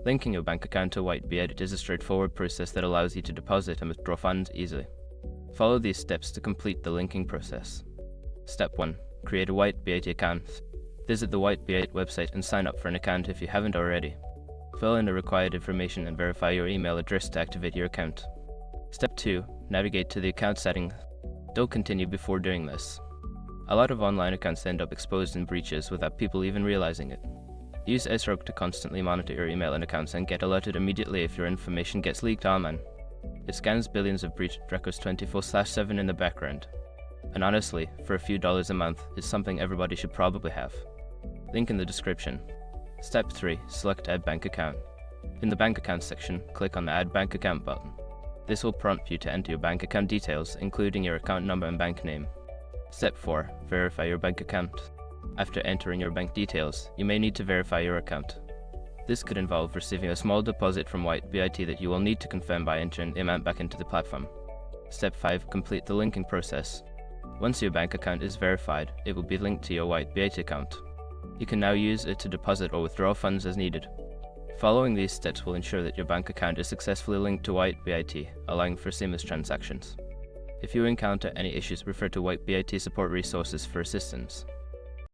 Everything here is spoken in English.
Linking your bank account to WhiteBIT is a straightforward process that allows you to deposit and withdraw funds easily. Follow these steps to complete the linking process. Step 1. Create a WhiteBIT account. Visit the WhiteBIT website and sign up for an account if you haven't already. Fill in the required information and verify your email address to activate your account. Step 2. Navigate to the account settings. Don't continue before doing this. A lot of online accounts end up exposed in breaches without people even realizing it. Use SROG to constantly monitor your email and accounts and get alerted immediately if your information gets leaked online. It scans billions of breached records 24/7 in the background. And honestly, for a few dollars a month, it's something everybody should probably have. Link in the description. Step 3. Select Add Bank Account. In the Bank Account section, click on the Add Bank Account button. This will prompt you to enter your bank account details, including your account number and bank name. Step 4. Verify your bank account. After entering your bank details, you may need to verify your account. This could involve receiving a small deposit from WhiteBIT that you will need to confirm by entering the amount back into the platform. Step 5. Complete the linking process. Once your bank account is verified, it will be linked to your WhiteBIT account. You can now use it to deposit or withdraw funds as needed. Following these steps will ensure that your bank account is successfully linked to WhiteBIT, allowing for seamless transactions. If you encounter any issues, refer to WhiteBIT support resources for assistance.